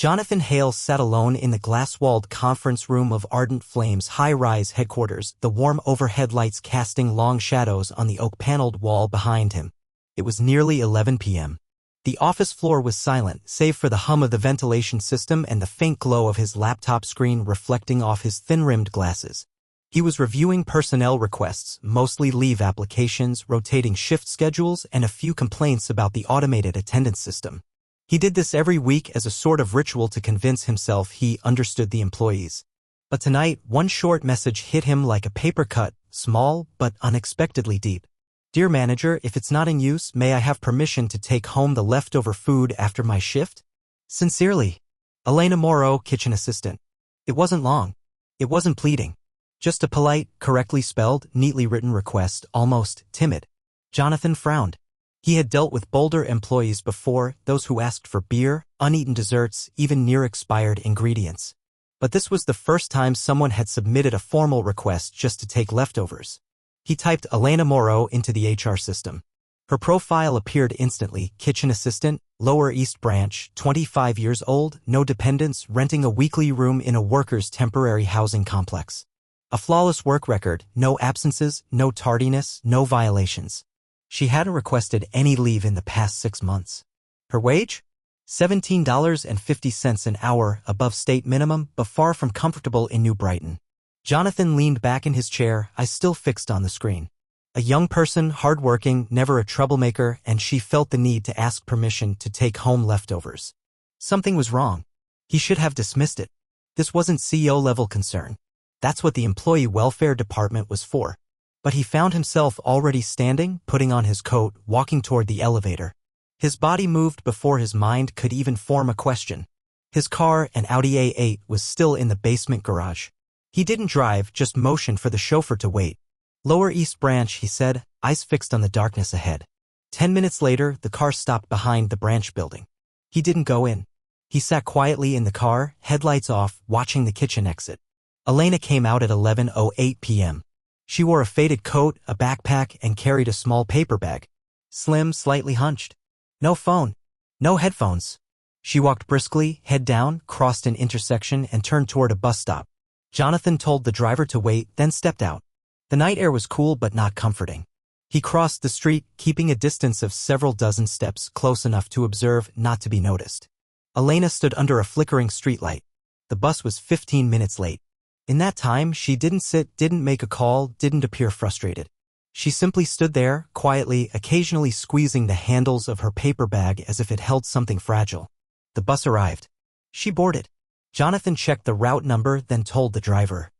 Jonathan Hale sat alone in the glass-walled conference room of Ardent Flame's high-rise headquarters, the warm overhead lights casting long shadows on the oak-paneled wall behind him. It was nearly 11 p.m. The office floor was silent, save for the hum of the ventilation system and the faint glow of his laptop screen reflecting off his thin-rimmed glasses. He was reviewing personnel requests, mostly leave applications, rotating shift schedules, and a few complaints about the automated attendance system. He did this every week as a sort of ritual to convince himself he understood the employees. But tonight, one short message hit him like a paper cut, small but unexpectedly deep. "Dear manager, if it's not in use, may I have permission to take home the leftover food after my shift? Sincerely, Elena Morrow, kitchen assistant." It wasn't long. It wasn't pleading. Just a polite, correctly spelled, neatly written request, almost timid. Jonathan frowned. He had dealt with bolder employees before, those who asked for beer, uneaten desserts, even near-expired ingredients. But this was the first time someone had submitted a formal request just to take leftovers. He typed Elena Morrow into the HR system. Her profile appeared instantly: kitchen assistant, Lower East Branch, 25 years old, no dependents, renting a weekly room in a workers' temporary housing complex. A flawless work record, no absences, no tardiness, no violations. She hadn't requested any leave in the past 6 months. Her wage? $17.50 an hour, above state minimum, but far from comfortable in New Brighton. Jonathan leaned back in his chair, eyes still fixed on the screen. A young person, hard-working, never a troublemaker, and she felt the need to ask permission to take home leftovers. Something was wrong. He should have dismissed it. This wasn't CEO-level concern. That's what the employee welfare department was for. But he found himself already standing, putting on his coat, walking toward the elevator. His body moved before his mind could even form a question. His car, an Audi A8, was still in the basement garage. He didn't drive, just motioned for the chauffeur to wait. "Lower East Branch," he said, eyes fixed on the darkness ahead. 10 minutes later, the car stopped behind the branch building. He didn't go in. He sat quietly in the car, headlights off, watching the kitchen exit. Elena came out at 11:08 p.m. She wore a faded coat, a backpack, and carried a small paper bag. Slim, slightly hunched. No phone. No headphones. She walked briskly, head down, crossed an intersection, and turned toward a bus stop. Jonathan told the driver to wait, then stepped out. The night air was cool but not comforting. He crossed the street, keeping a distance of several dozen steps, close enough to observe, not to be noticed. Elena stood under a flickering streetlight. The bus was 15 minutes late. In that time, she didn't sit, didn't make a call, didn't appear frustrated. She simply stood there, quietly, occasionally squeezing the handles of her paper bag as if it held something fragile. The bus arrived. She boarded. Jonathan checked the route number, then told the driver,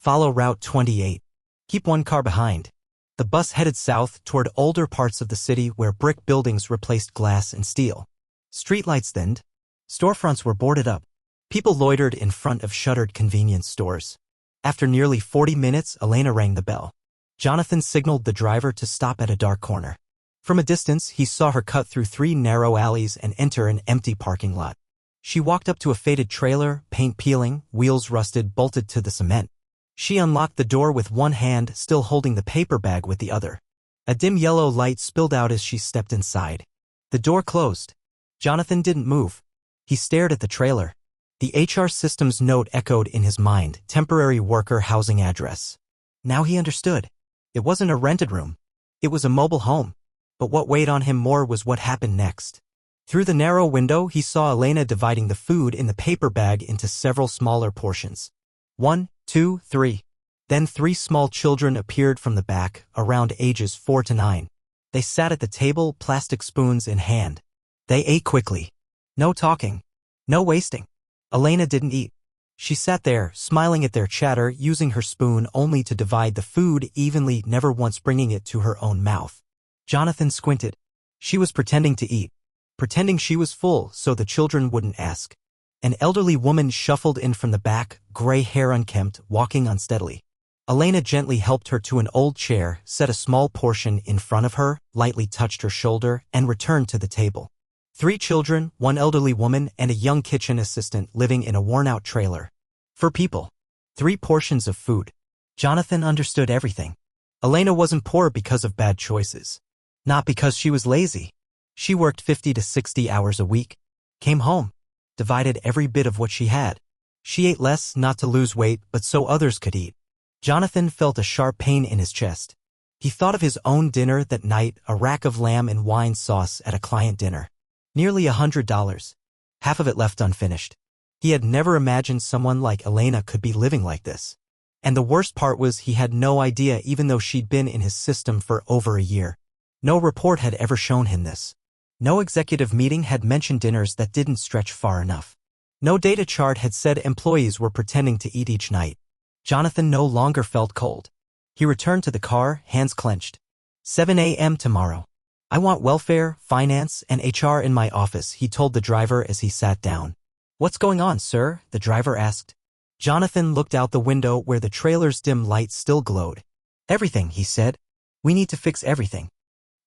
"Follow Route 28. Keep one car behind." The bus headed south toward older parts of the city where brick buildings replaced glass and steel. Streetlights thinned. Storefronts were boarded up. People loitered in front of shuttered convenience stores. After nearly 40 minutes, Elena rang the bell. Jonathan signaled the driver to stop at a dark corner. From a distance, he saw her cut through 3 narrow alleys and enter an empty parking lot. She walked up to a faded trailer, paint peeling, wheels rusted, bolted to the cement. She unlocked the door with one hand, still holding the paper bag with the other. A dim yellow light spilled out as she stepped inside. The door closed. Jonathan didn't move. He stared at the trailer. The HR system's note echoed in his mind: temporary worker housing address. Now he understood. It wasn't a rented room. It was a mobile home. But what weighed on him more was what happened next. Through the narrow window, he saw Elena dividing the food in the paper bag into several smaller portions. 1, 2, 3. Then 3 small children appeared from the back, around ages 4 to 9. They sat at the table, plastic spoons in hand. They ate quickly. No talking. No wasting. Elena didn't eat. She sat there, smiling at their chatter, using her spoon only to divide the food evenly, never once bringing it to her own mouth. Jonathan squinted. She was pretending to eat. Pretending she was full so the children wouldn't ask. An elderly woman shuffled in from the back, gray hair unkempt, walking unsteadily. Elena gently helped her to an old chair, set a small portion in front of her, lightly touched her shoulder, and returned to the table. 3 children, 1 elderly woman, and a young kitchen assistant living in a worn-out trailer. 4 people. 3 portions of food. Jonathan understood everything. Elena wasn't poor because of bad choices. Not because she was lazy. She worked 50 to 60 hours a week. Came home. divided every bit of what she had. She ate less not to lose weight, but so others could eat. Jonathan felt a sharp pain in his chest. He thought of his own dinner that night, a rack of lamb and wine sauce at a client dinner. Nearly $100. Half of it left unfinished. He had never imagined someone like Elena could be living like this. And the worst part was he had no idea, even though she'd been in his system for over a year. No report had ever shown him this. No executive meeting had mentioned dinners that didn't stretch far enough. No data chart had said employees were pretending to eat each night. Jonathan no longer felt cold. He returned to the car, hands clenched. 7 a.m. tomorrow. I want welfare, finance, and HR in my office, he told the driver as he sat down. What's going on, sir? The driver asked. Jonathan looked out the window where the trailer's dim light still glowed. Everything, he said. We need to fix everything.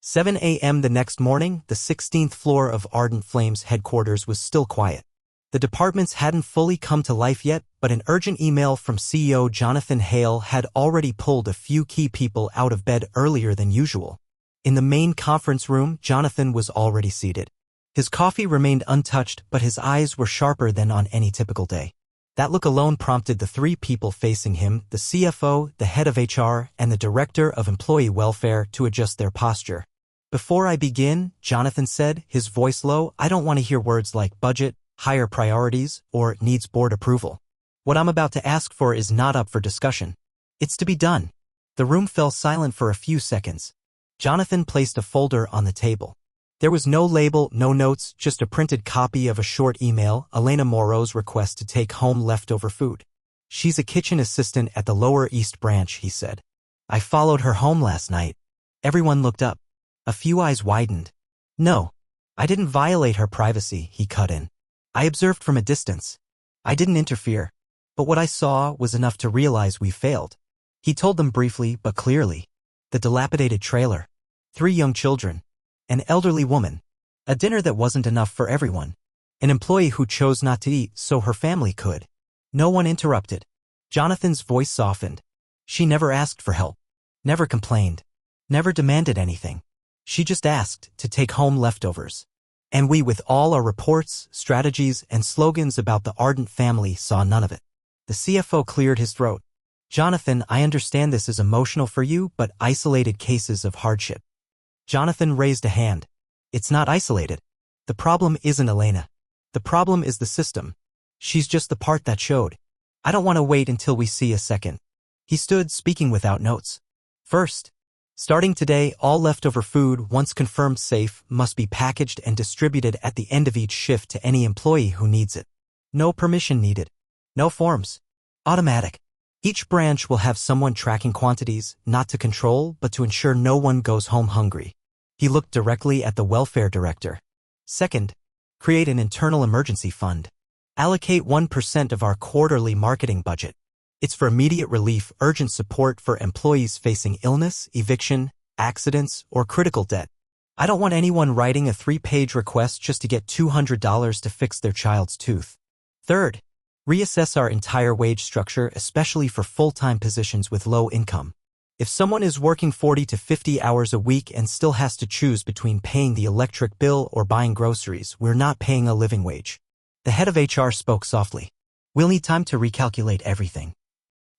7 a.m. the next morning, the 16th floor of Ardent Flames headquarters was still quiet. The departments hadn't fully come to life yet, but an urgent email from CEO Jonathan Hale had already pulled a few key people out of bed earlier than usual. In the main conference room, Jonathan was already seated. His coffee remained untouched, but his eyes were sharper than on any typical day. That look alone prompted the three people facing him, the CFO, the head of HR, and the director of employee welfare, to adjust their posture. Before I begin, Jonathan said, his voice low, I don't want to hear words like budget, higher priorities, or needs board approval. What I'm about to ask for is not up for discussion. It's to be done. The room fell silent for a few seconds. Jonathan placed a folder on the table. There was no label, no notes, just a printed copy of a short email, Elena Moreau's request to take home leftover food. She's a kitchen assistant at the Lower East Branch, he said. I followed her home last night. Everyone looked up. A few eyes widened. No. I didn't violate her privacy, he cut in. I observed from a distance. I didn't interfere. But what I saw was enough to realize we failed. He told them briefly but clearly. The dilapidated trailer. 3 young children. An elderly woman. A dinner that wasn't enough for everyone. An employee who chose not to eat so her family could. No one interrupted. Jonathan's voice softened. She never asked for help. Never complained. Never demanded anything. She just asked to take home leftovers. And we, with all our reports, strategies, and slogans about the Ardent family, saw none of it. The CFO cleared his throat. Jonathan, I understand this is emotional for you, but isolated cases of hardship. Jonathan raised a hand. It's not isolated. The problem isn't Elena. The problem is the system. She's just the part that showed. I don't want to wait until we see a second. He stood, speaking without notes. First, starting today, all leftover food, once confirmed safe, must be packaged and distributed at the end of each shift to any employee who needs it. No permission needed. No forms. Automatic. Each branch will have someone tracking quantities, not to control, but to ensure no one goes home hungry. He looked directly at the welfare director. Second, create an internal emergency fund. Allocate 1% of our quarterly marketing budget. It's for immediate relief, urgent support for employees facing illness, eviction, accidents, or critical debt. I don't want anyone writing a 3-page request just to get $200 to fix their child's tooth. Third, reassess our entire wage structure, especially for full-time positions with low income. If someone is working 40 to 50 hours a week and still has to choose between paying the electric bill or buying groceries, we're not paying a living wage. The head of HR spoke softly. We'll need time to recalculate everything.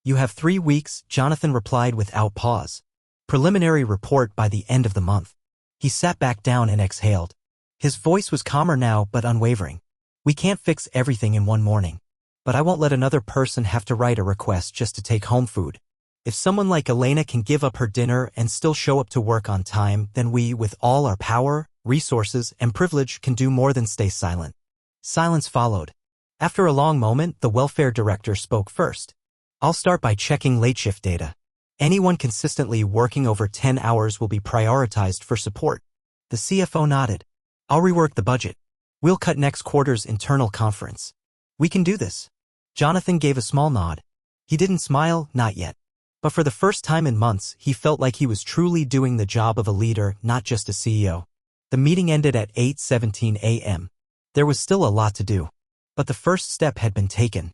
You have 3 weeks, Jonathan replied without pause. Preliminary report by the end of the month. He sat back down and exhaled. His voice was calmer now but unwavering. We can't fix everything in one morning. But I won't let another person have to write a request just to take home food. If someone like Elena can give up her dinner and still show up to work on time, then we, with all our power, resources, and privilege, can do more than stay silent. Silence followed. After a long moment, the welfare director spoke first. I'll start by checking late shift data. Anyone consistently working over 10 hours will be prioritized for support. The CFO nodded. I'll rework the budget. We'll cut next quarter's internal conference. We can do this. Jonathan gave a small nod. He didn't smile, not yet. But for the first time in months, he felt like he was truly doing the job of a leader, not just a CEO. The meeting ended at 8:17 a.m. There was still a lot to do. But the first step had been taken.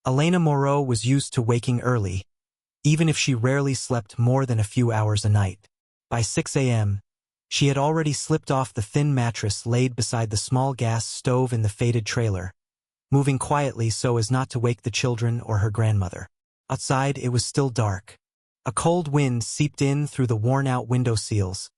Elena Moreau was used to waking early, even if she rarely slept more than a few hours a night. By 6 a.m., she had already slipped off the thin mattress laid beside the small gas stove in the faded trailer. moving quietly so as not to wake the children or her grandmother. Outside, it was still dark. A cold wind seeped in through the worn-out window seals,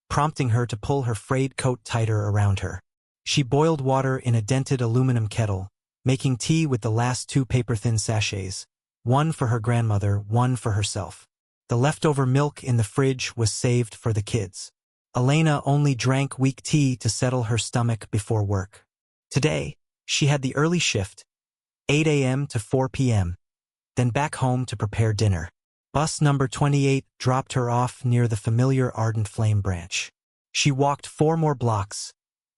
prompting her to pull her frayed coat tighter around her. She boiled water in a dented aluminum kettle, making tea with the last 2 paper-thin sachets, one for her grandmother, one for herself. The leftover milk in the fridge was saved for the kids. Elena only drank weak tea to settle her stomach before work. Today, she had the early shift, 8 a.m. to 4 p.m., then back home to prepare dinner. Bus number 28 dropped her off near the familiar Ardent Flame branch. She walked 4 more blocks,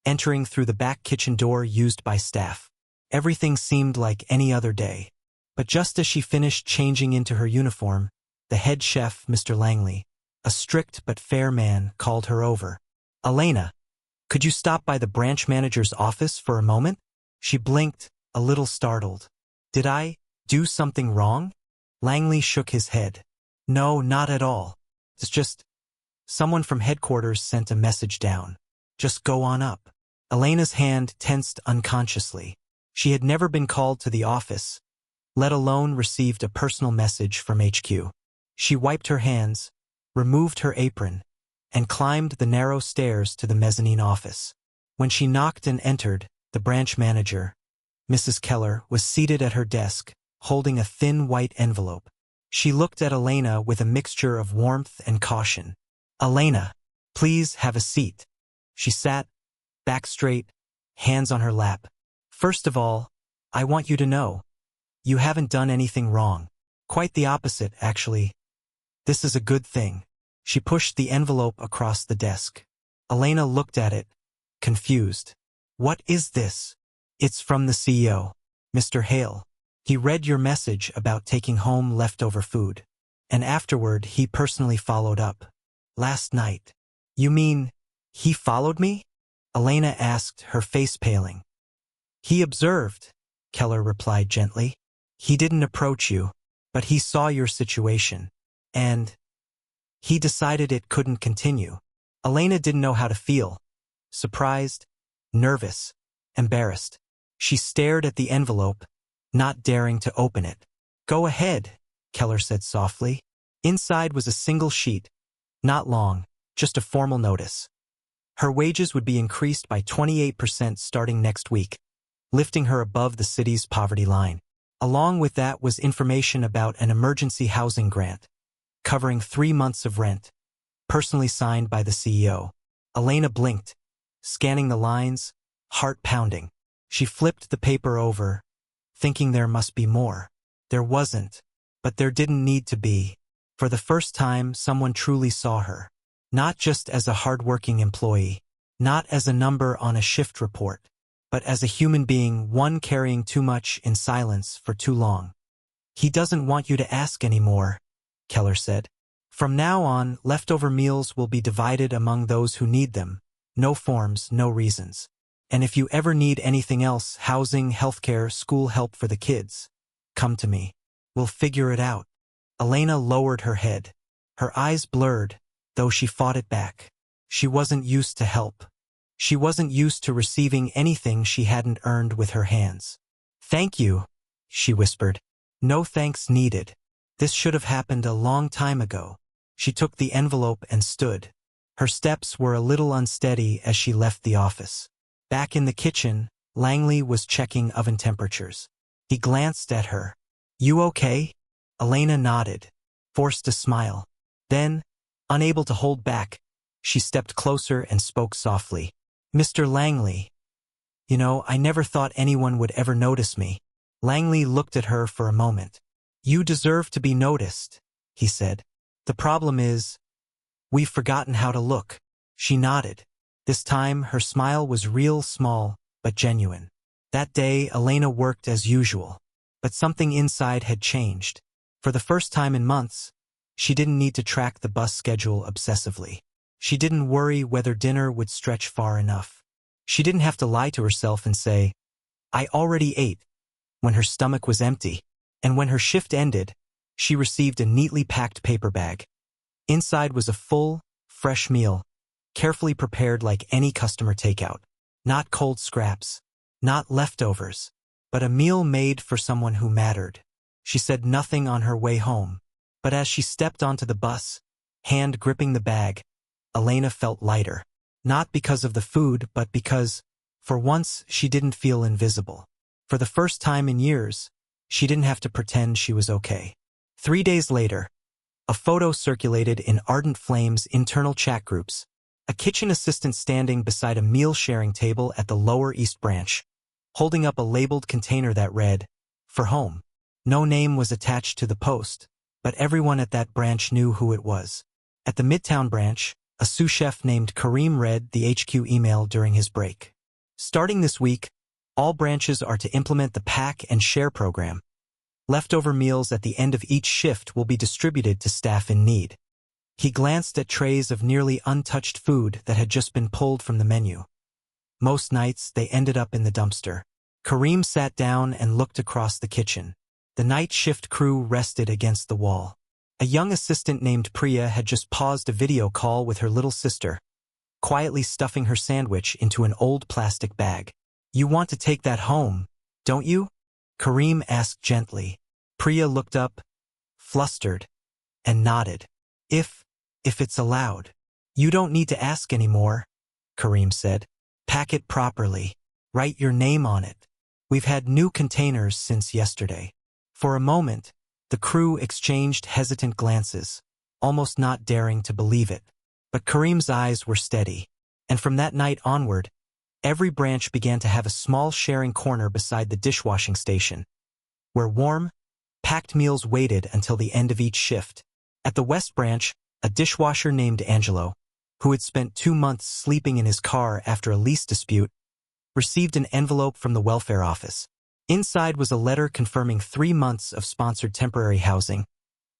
entering through the back kitchen door used by staff. Everything seemed like any other day. But just as she finished changing into her uniform, the head chef, Mr. Langley, a strict but fair man, called her over. "Elena, could you stop by the branch manager's office for a moment?" She blinked, a little startled. "Did I do something wrong?" Langley shook his head. "No, not at all. It's just someone from headquarters sent a message down. Just go on up." Elena's hand tensed unconsciously. She had never been called to the office, let alone received a personal message from HQ. She wiped her hands, removed her apron, and climbed the narrow stairs to the mezzanine office. When she knocked and entered, the branch manager, Mrs. Keller, was seated at her desk, holding a thin white envelope. She looked at Elena with a mixture of warmth and caution. "Elena, please have a seat." She sat, back straight, hands on her lap. "First of all, I want you to know, you haven't done anything wrong. Quite the opposite, actually. This is a good thing." She pushed the envelope across the desk. Elena looked at it, confused. "What is this?" "It's from the CEO, Mr. Hale. He read your message about taking home leftover food. And afterward, he personally followed up. Last night." "You mean, he followed me?" Elena asked, her face paling. "He observed," Keller replied gently. "He didn't approach you, but he saw your situation. And he decided it couldn't continue." Elena didn't know how to feel. Surprised, nervous, embarrassed. She stared at the envelope, not daring to open it. "Go ahead," Keller said softly. Inside was a single sheet, not long, just a formal notice. Her wages would be increased by 28% starting next week, lifting her above the city's poverty line. Along with that was information about an emergency housing grant, covering 3 months of rent, personally signed by the CEO. Elena blinked, scanning the lines, heart pounding. She flipped the paper over, thinking there must be more. There wasn't, but there didn't need to be. For the first time, someone truly saw her. Not just as a hard-working employee, not as a number on a shift report, but as a human being, one carrying too much in silence for too long. "He doesn't want you to ask anymore," Keller said. "From now on, leftover meals will be divided among those who need them. No forms, no reasons. And if you ever need anything else, housing, healthcare, school help for the kids, come to me. We'll figure it out." Elena lowered her head. Her eyes blurred, though she fought it back. She wasn't used to help. She wasn't used to receiving anything she hadn't earned with her hands. "Thank you," she whispered. "No thanks needed. This should have happened a long time ago." She took the envelope and stood. Her steps were a little unsteady as she left the office. Back in the kitchen, Langley was checking oven temperatures. He glanced at her. "You okay?" Elena nodded, forced a smile. Then, unable to hold back, she stepped closer and spoke softly. "Mr. Langley, I never thought anyone would ever notice me." Langley looked at her for a moment. "You deserve to be noticed," he said. "The problem is, we've forgotten how to look." She nodded. This time, her smile was real small, but genuine. That day, Elena worked as usual. But something inside had changed. For the first time in months, she didn't need to track the bus schedule obsessively. She didn't worry whether dinner would stretch far enough. She didn't have to lie to herself and say, "I already ate," when her stomach was empty. And when her shift ended, she received a neatly packed paper bag. Inside was a full, fresh meal, carefully prepared like any customer takeout. Not cold scraps, not leftovers, but a meal made for someone who mattered. She said nothing on her way home, but as she stepped onto the bus, hand gripping the bag, Elena felt lighter. Not because of the food, but because, for once, she didn't feel invisible. For the first time in years, she didn't have to pretend she was okay. 3 days later, a photo circulated in Ardent Flame's internal chat groups, a kitchen assistant standing beside a meal-sharing table at the Lower East Branch, holding up a labeled container that read, "For home." No name was attached to the post, but everyone at that branch knew who it was. At the Midtown branch, a sous chef named Kareem read the HQ email during his break. Starting this week, all branches are to implement the Pack and Share program. Leftover meals at the end of each shift will be distributed to staff in need. He glanced at trays of nearly untouched food that had just been pulled from the menu. Most nights, they ended up in the dumpster. Kareem sat down and looked across the kitchen. The night shift crew rested against the wall. A young assistant named Priya had just paused a video call with her little sister, quietly stuffing her sandwich into an old plastic bag. "You want to take that home, don't you?" Kareem asked gently. Priya looked up, flustered, and nodded. If it's allowed. "You don't need to ask anymore," Kareem said. "Pack it properly. Write your name on it. We've had new containers since yesterday." For a moment, the crew exchanged hesitant glances, almost not daring to believe it. But Kareem's eyes were steady, and from that night onward, every branch began to have a small sharing corner beside the dishwashing station, where warm, packed meals waited until the end of each shift. At the West Branch, a dishwasher named Angelo, who had spent 2 months sleeping in his car after a lease dispute, received an envelope from the welfare office. Inside was a letter confirming 3 months of sponsored temporary housing,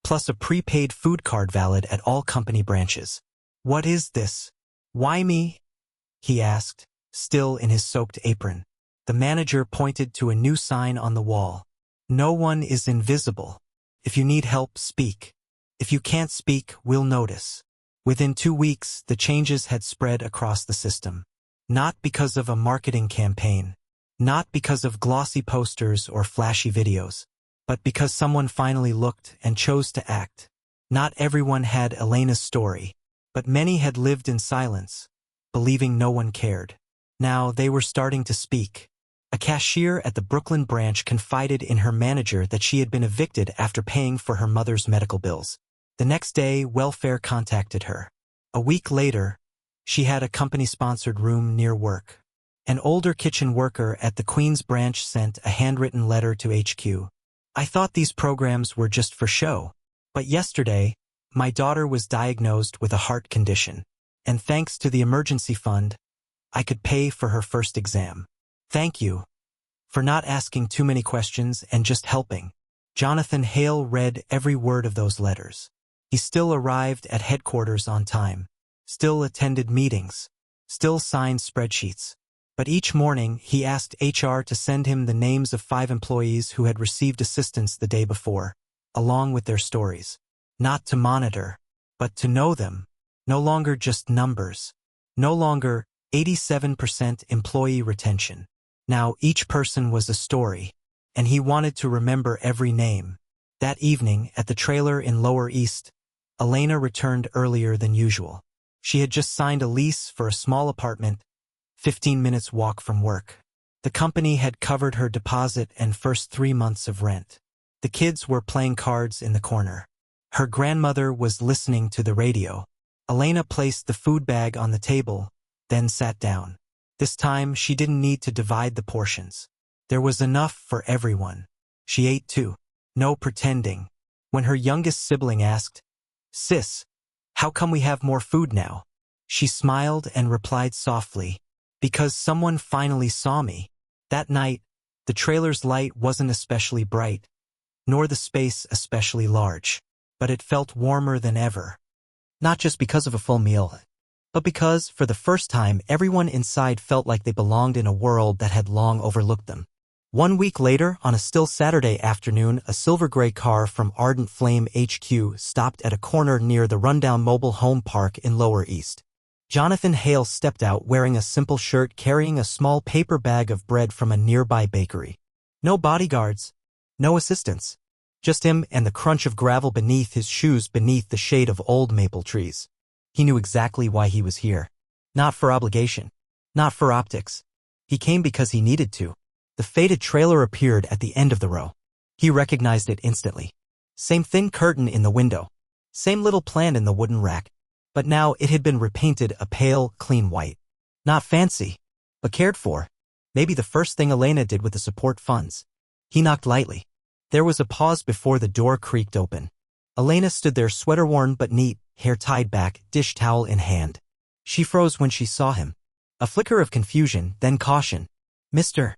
plus a prepaid food card valid at all company branches. "What is this? Why me?" he asked, still in his soaked apron. The manager pointed to a new sign on the wall. "No one is invisible. If you need help, speak. If you can't speak, we'll notice." Within 2 weeks, the changes had spread across the system. Not because of a marketing campaign, not because of glossy posters or flashy videos, but because someone finally looked and chose to act. Not everyone had Elena's story, but many had lived in silence, believing no one cared. Now they were starting to speak. A cashier at the Brooklyn branch confided in her manager that she had been evicted after paying for her mother's medical bills. The next day, welfare contacted her. A week later, she had a company-sponsored room near work. An older kitchen worker at the Queens branch sent a handwritten letter to HQ. "I thought these programs were just for show, but yesterday, my daughter was diagnosed with a heart condition, and thanks to the emergency fund, I could pay for her first exam. Thank you for not asking too many questions and just helping." Jonathan Hale read every word of those letters. He still arrived at headquarters on time, still attended meetings, still signed spreadsheets. But each morning, he asked HR to send him the names of 5 employees who had received assistance the day before, along with their stories. Not to monitor, but to know them. No longer just numbers. No longer 87% employee retention. Now each person was a story, and he wanted to remember every name. That evening, at the trailer in Lower East, Elena returned earlier than usual. She had just signed a lease for a small apartment, 15 minutes walk from work. The company had covered her deposit and first 3 months of rent. The kids were playing cards in the corner. Her grandmother was listening to the radio. Elena placed the food bag on the table, then sat down. This time, she didn't need to divide the portions. There was enough for everyone. She ate too. No pretending. When her youngest sibling asked, "Sis, how come we have more food now?" she smiled and replied softly, "Because someone finally saw me." That night, the trailer's light wasn't especially bright, nor the space especially large, but it felt warmer than ever. Not just because of a full meal, but because, for the first time, everyone inside felt like they belonged in a world that had long overlooked them. 1 week later, on a still Saturday afternoon, a silver-gray car from Ardent Flame HQ stopped at a corner near the rundown mobile home park in Lower East. Jonathan Hale stepped out wearing a simple shirt, carrying a small paper bag of bread from a nearby bakery. No bodyguards. No assistants. Just him and the crunch of gravel beneath his shoes beneath the shade of old maple trees. He knew exactly why he was here. Not for obligation. Not for optics. He came because he needed to. The faded trailer appeared at the end of the row. He recognized it instantly. Same thin curtain in the window. Same little plant in the wooden rack. But now it had been repainted a pale, clean white. Not fancy, but cared for. Maybe the first thing Elena did with the support funds. He knocked lightly. There was a pause before the door creaked open. Elena stood there, sweater-worn but neat, hair tied back, dish towel in hand. She froze when she saw him. A flicker of confusion, then caution. "Mr.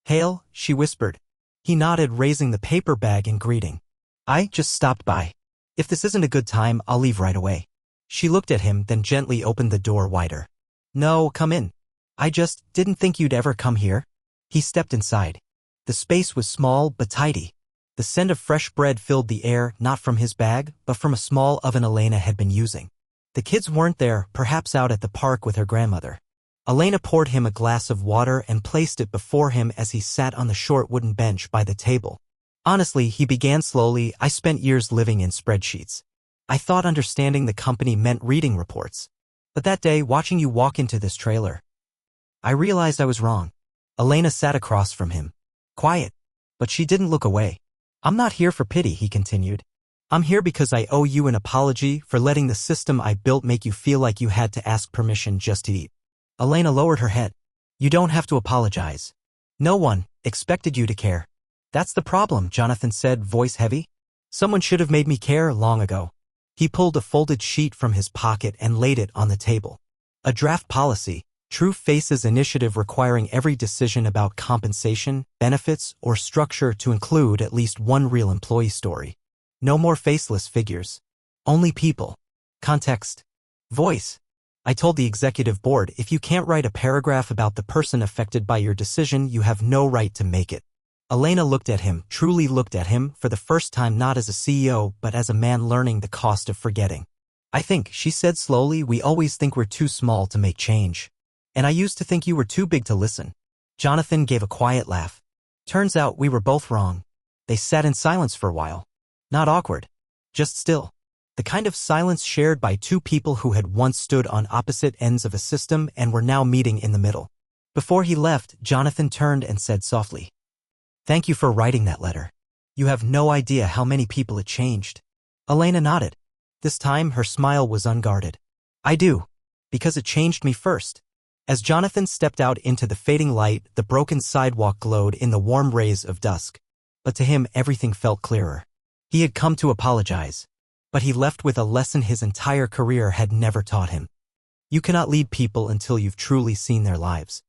Hale," she whispered. He nodded, raising the paper bag in greeting. "I just stopped by. If this isn't a good time, I'll leave right away." She looked at him, then gently opened the door wider. "No, come in. I just didn't think you'd ever come here." He stepped inside. The space was small but tidy. The scent of fresh bread filled the air, not from his bag, but from a small oven Elena had been using. The kids weren't there, perhaps out at the park with her grandmother. Elena poured him a glass of water and placed it before him as he sat on the short wooden bench by the table. "Honestly," he began slowly, "I spent years living in spreadsheets. I thought understanding the company meant reading reports. But that day, watching you walk into this trailer, I realized I was wrong." Elena sat across from him. Quiet. But she didn't look away. "I'm not here for pity," he continued. "I'm here because I owe you an apology for letting the system I built make you feel like you had to ask permission just to eat." Elena lowered her head. "You don't have to apologize. No one expected you to care." "That's the problem," Jonathan said, voice heavy. "Someone should have made me care long ago." He pulled a folded sheet from his pocket and laid it on the table. A draft policy, True Faces initiative requiring every decision about compensation, benefits, or structure to include at least one real employee story. No more faceless figures. Only people. Context. Voice. "I told the executive board, if you can't write a paragraph about the person affected by your decision, you have no right to make it." Elena looked at him, truly looked at him, for the first time not as a CEO, but as a man learning the cost of forgetting. "I think," she said slowly, "we always think we're too small to make change. And I used to think you were too big to listen." Jonathan gave a quiet laugh. "Turns out we were both wrong." They sat in silence for a while. Not awkward. Just still. The kind of silence shared by two people who had once stood on opposite ends of a system and were now meeting in the middle. Before he left, Jonathan turned and said softly, "Thank you for writing that letter. You have no idea how many people it changed." Elena nodded. This time her smile was unguarded. "I do. Because it changed me first." As Jonathan stepped out into the fading light, the broken sidewalk glowed in the warm rays of dusk. But to him everything felt clearer. He had come to apologize. But he left with a lesson his entire career had never taught him. You cannot lead people until you've truly seen their lives.